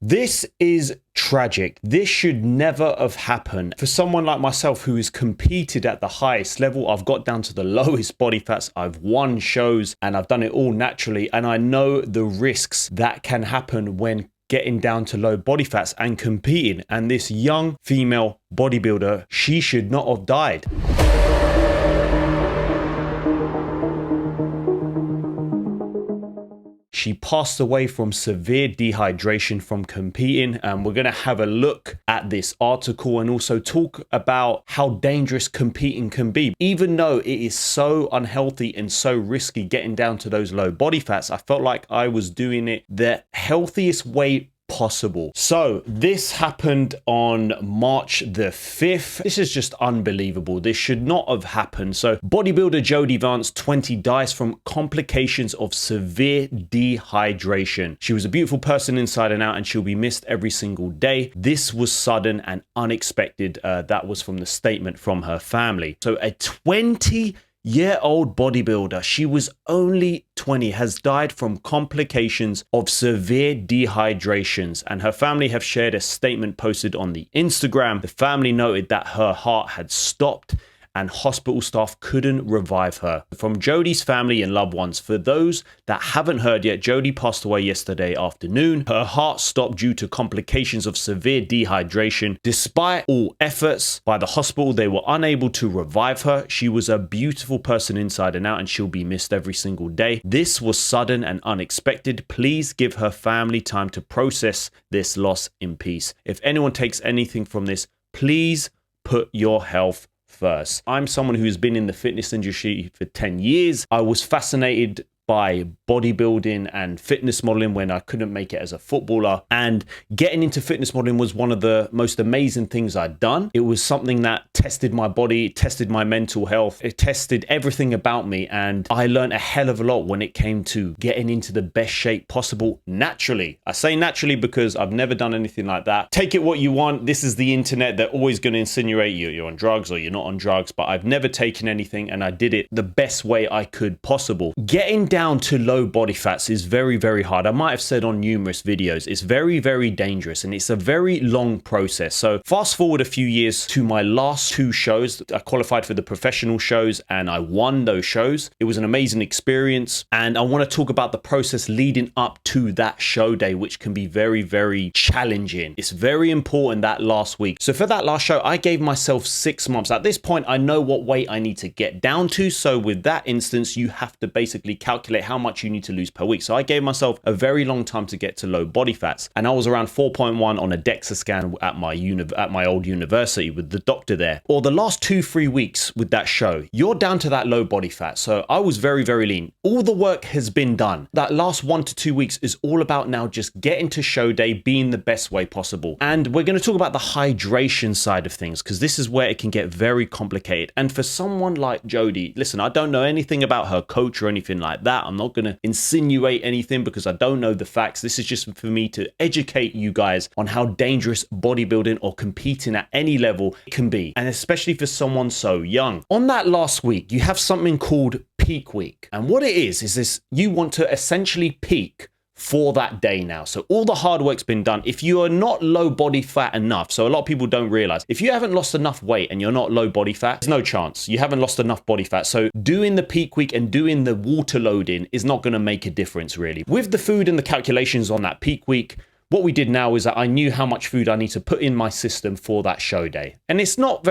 This is tragic. This should never have happened. For someone like myself who has competed at the highest level, I've got down to the lowest body fats, I've won shows, and I've done it all naturally. And I know the risks that can happen when getting down to low body fats and competing. And this young female bodybuilder, she should not have died. She passed away from severe dehydration from competing, and we're going to have a look at this article and also talk about how dangerous competing can be. Even though it is so unhealthy and so risky getting down to those low body fats, I felt like I was doing it the healthiest way possible. So this happened on March the 5th. This is just unbelievable. This should not have happened. So bodybuilder Jody Vance, 20, dies from complications of severe dehydration. She was a beautiful person inside and out, and she'll be missed every single day. This was sudden and unexpected. That was from the statement from her family. So a 20-year-old bodybuilder, she was only 20, has died from complications of severe dehydrations, and her family have shared a statement posted on the Instagram. The family noted that her heart had stopped and hospital staff couldn't revive her. From Jody's family and loved ones, for those that haven't heard yet, Jody passed away yesterday afternoon. Her heart stopped due to complications of severe dehydration. Despite all efforts by the hospital, they were unable to revive her. She was a beautiful person inside and out, and she'll be missed every single day. This was sudden and unexpected. Please give her family time to process this loss in peace. If anyone takes anything from this, please put your health first. I'm someone who has been in the fitness industry for 10 years. I was fascinated by bodybuilding and fitness modeling when I couldn't make it as a footballer. And getting into fitness modeling was one of the most amazing things I'd done. It was something that tested my body, tested my mental health. It tested everything about me. And I learned a hell of a lot when it came to getting into the best shape possible naturally. I say naturally because I've never done anything like that. Take it what you want. This is the internet. They're always going to insinuate you're on drugs or you're not on drugs, but I've never taken anything, and I did it the best way I could possible. Getting down to low body fats is very, very hard. I might have said on numerous videos, it's very, very dangerous, and it's a very long process. So fast forward a few years to my last 2 shows. I qualified for the professional shows and I won those shows. It was an amazing experience, and I want to talk about the process leading up to that show day, which can be very, very challenging. It's very important that last week. So for that last show, I gave myself 6 months. At this point, I know what weight I need to get down to. So with that instance, you have to basically calculate how much you need to lose per week. So I gave myself a very long time to get to low body fats, and I was around 4.1 on a DEXA scan at my old university with the doctor there. Or the last 2-3 weeks with that show, you're down to that low body fat. So I was very, very lean. All the work has been done. That last 1 to 2 weeks is all about now just getting to show day, being the best way possible. And we're going to talk about the hydration side of things, because this is where it can get very complicated. And for someone like Jody, listen, I don't know anything about her coach or anything like that. I'm not going to insinuate anything because I don't know the facts. This is just for me to educate you guys on how dangerous bodybuilding or competing at any level can be, and especially for someone so young. On that last week, you have something called peak week. And what it is this: you want to essentially peak for that day now. So all the hard work's been done. If you are not low body fat enough, so a lot of people don't realize, if you haven't lost enough weight and you're not low body fat, there's no chance. You haven't lost enough body fat. So doing the peak week and doing the water loading is not going to make a difference really. With the food and the calculations on that peak week, what we did now is that I knew how much food I need to put in my system for that show day. And it's not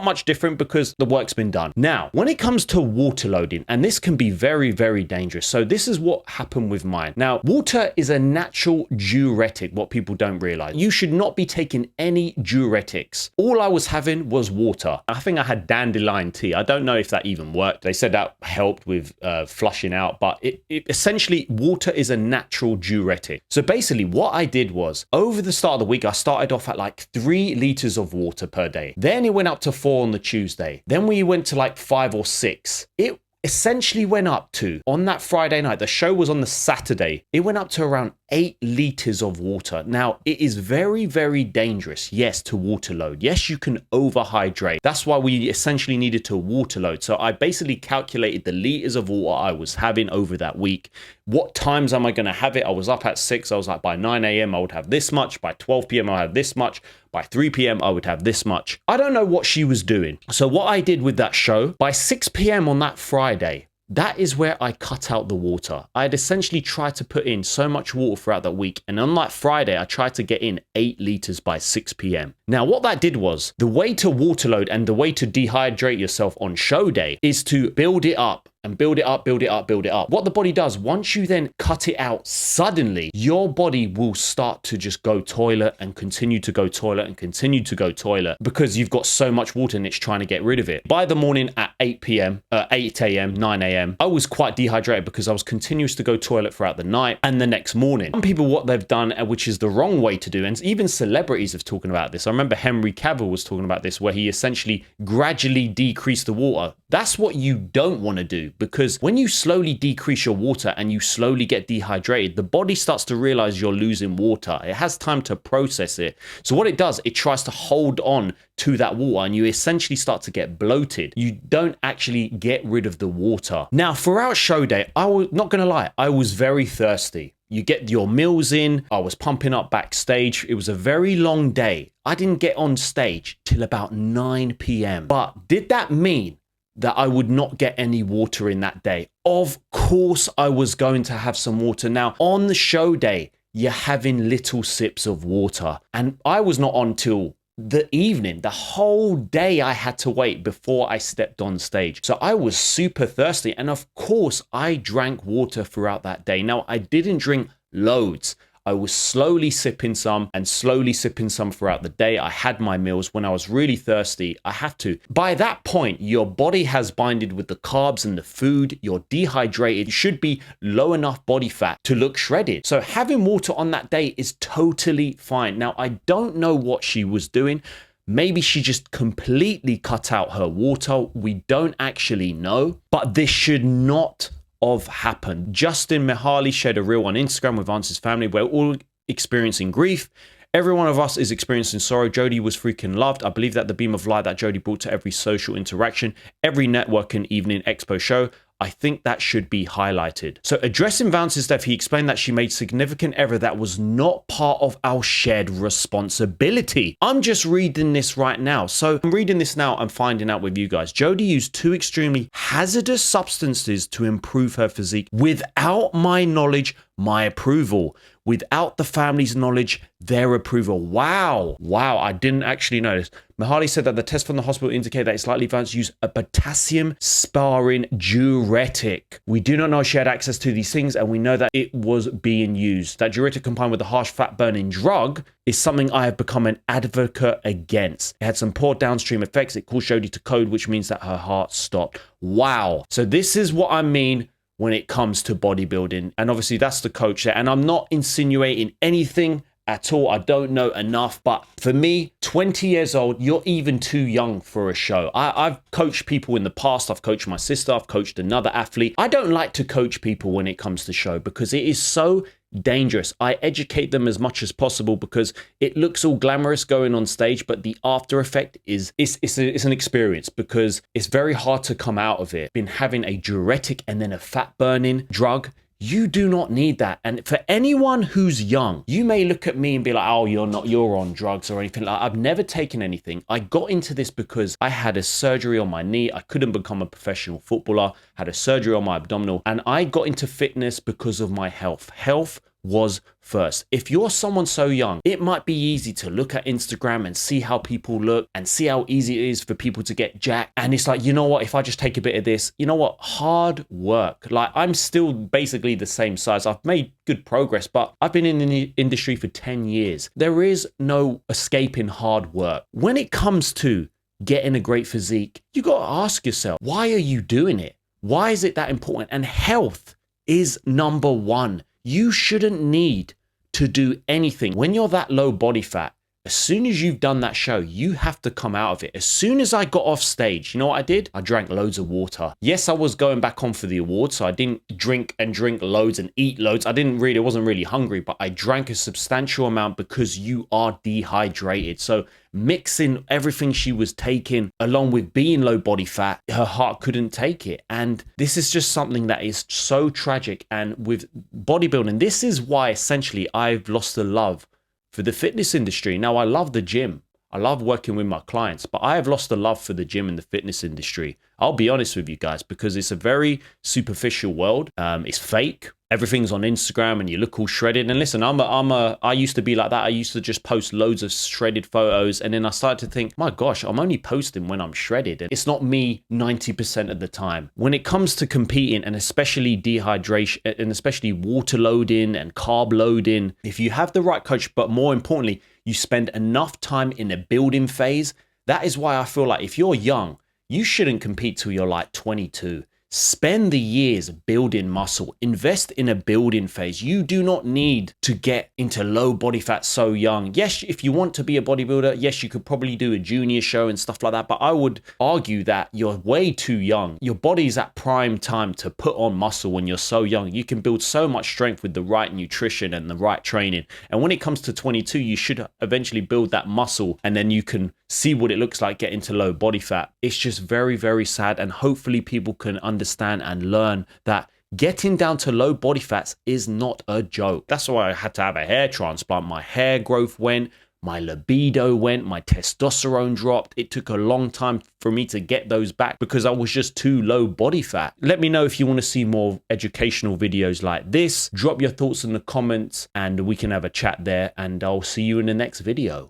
much different because the work's been done. Now, when it comes to water loading, and this can be very, very dangerous. So this is what happened with mine. Now, water is a natural diuretic, what people don't realize. You should not be taking any diuretics. All I was having was water. I think I had dandelion tea. I don't know if that even worked. They said that helped with flushing out, but it essentially, water is a natural diuretic. So basically what I did was, over the start of the week, I started off at like 3 liters of water per day. Then it went up to 4 on the Tuesday. Then we went to like 5 or 6. It essentially went up to, on that Friday night, the show was on the Saturday, it went up to around 8 liters of water. Now, it is very, very dangerous, yes, to water load. Yes, you can overhydrate. That's why we essentially needed to water load. So I basically calculated the liters of water I was having over that week, what times am I going to have it? I was up at 6. I was like, by 9 a.m. I would have this much. By 12 p.m. I have this much. By 3 p.m. I would have this much. I don't know what she was doing. So what I did with that show, by 6 p.m. on that Friday, that is where I cut out the water. I had essentially tried to put in so much water throughout that week. And on that Friday, I tried to get in 8 liters by 6 p.m. Now, what that did was, the way to water load and the way to dehydrate yourself on show day is to build it up and build it up, build it up, build it up. What the body does, once you then cut it out suddenly, your body will start to just go toilet and continue to go toilet and continue to go toilet because you've got so much water and it's trying to get rid of it. By the morning at 8 p.m., 8 a.m., 9 a.m., I was quite dehydrated because I was continuous to go toilet throughout the night and the next morning. Some people, what they've done, which is the wrong way to do, and even celebrities have talking about this. I remember Henry Cavill was talking about this, where he essentially gradually decreased the water. That's what you don't want to do, because when you slowly decrease your water and you slowly get dehydrated, the body starts to realize you're losing water. It has time to process it. So what it does, it tries to hold on to that water and you essentially start to get bloated. You don't actually get rid of the water. Now, throughout show day, I was not going to lie, I was very thirsty. You get your meals in. I was pumping up backstage. It was a very long day. I didn't get on stage till about 9 p.m. But did that mean that I would not get any water in that day? Of course I was going to have some water. Now, on the show day, you're having little sips of water. And I was not on till the evening. The whole day I had to wait before I stepped on stage. So I was super thirsty. And of course, I drank water throughout that day. Now, I didn't drink loads. I was slowly sipping some and slowly sipping some throughout the day. I had my meals. When I was really thirsty, I have to. By that point, your body has binded with the carbs and the food. You're dehydrated. You should be low enough body fat to look shredded. So having water on that day is totally fine. Now, I don't know what she was doing. Maybe she just completely cut out her water. We don't actually know, but this should not of happened. Justin Mihaly shared a reel on Instagram with Vance's family. We're all experiencing grief. Every one of us is experiencing sorrow. Jodie was freaking loved. I believe that the beam of light that Jodie brought to every social interaction, every networking evening expo show, I think that should be highlighted. So addressing Vance's death, he explained that she made significant error that was not part of our shared responsibility. I'm just reading this right now. So I'm reading this now and finding out with you guys. Jodie used 2 extremely hazardous substances to improve her physique without my knowledge, my approval. Without the family's knowledge, their approval. Wow. Wow, I didn't actually notice. Mihaly said that the test from the hospital indicated that it's likely Vance used a potassium sparing diuretic. We do not know if she had access to these things, and we know that it was being used. That diuretic combined with the harsh fat burning drug is something I have become an advocate against. It had some poor downstream effects. It caused Jodie to code, which means that her heart stopped. Wow. So this is what I mean when it comes to bodybuilding. And obviously that's the coach there. And I'm not insinuating anything at all. I don't know enough. But for me, 20 years old, you're even too young for a show. I've coached people in the past. I've coached my sister. I've coached another athlete. I don't like to coach people when it comes to show because it is so dangerous. I educate them as much as possible because it looks all glamorous going on stage, but the after effect is it's an experience because it's very hard to come out of it. Been having a diuretic and then a fat burning drug. You do not need that. And for anyone who's young, you may look at me and be like, oh, you're on drugs or anything. Like, I've never taken anything. I got into this because I had a surgery on my knee. I couldn't become a professional footballer, had a surgery on my abdominal, and I got into fitness because of my health. Health was first. If you're someone so young, it might be easy to look at Instagram and see how people look and see how easy it is for people to get jacked. And it's like, you know what, if I just take a bit of this, you know what, hard work. Like, I'm still basically the same size. I've made good progress, but I've been in the industry for 10 years. There is no escaping hard work. When it comes to getting a great physique, you got to ask yourself, why are you doing it? Why is it that important? And health is number one. You shouldn't need to do anything. When you're that low body fat, as soon as you've done that show, you have to come out of it. As soon as I got off stage, you know what I did? I drank loads of water. Yes, I was going back on for the awards, so I didn't drink loads and eat loads. I wasn't really hungry, but I drank a substantial amount because you are dehydrated. So mixing everything she was taking along with being low body fat, her heart couldn't take it. And this is just something that is so tragic. And with bodybuilding, this is why essentially I've lost the love for the fitness industry. Now, I love the gym. I love working with my clients, but I have lost the love for the gym and the fitness industry. I'll be honest with you guys, because it's a very superficial world. It's fake. Everything's on Instagram and you look all shredded. And listen, I used to be like that. I used to just post loads of shredded photos. And then I started to think, my gosh, I'm only posting when I'm shredded. And it's not me 90% of the time. When it comes to competing, and especially dehydration, and especially water loading and carb loading, if you have the right coach, but more importantly, you spend enough time in a building phase. That is why I feel like if you're young, you shouldn't compete till you're like 22. Spend the years building muscle. Invest in a building phase. You do not need to get into low body fat so young. Yes, if you want to be a bodybuilder, yes, you could probably do a junior show and stuff like that. But I would argue that you're way too young. Your body's at prime time to put on muscle when you're so young. You can build so much strength with the right nutrition and the right training. And when it comes to 22, you should eventually build that muscle, and then you can see what it looks like getting to low body fat. It's just very, very sad. And hopefully people can understand and learn that getting down to low body fats is not a joke. That's why I had to have a hair transplant. My hair growth went, my libido went, my testosterone dropped. It took a long time for me to get those back because I was just too low body fat. Let me know if you want to see more educational videos like this. Drop your thoughts in the comments and we can have a chat there, and I'll see you in the next video.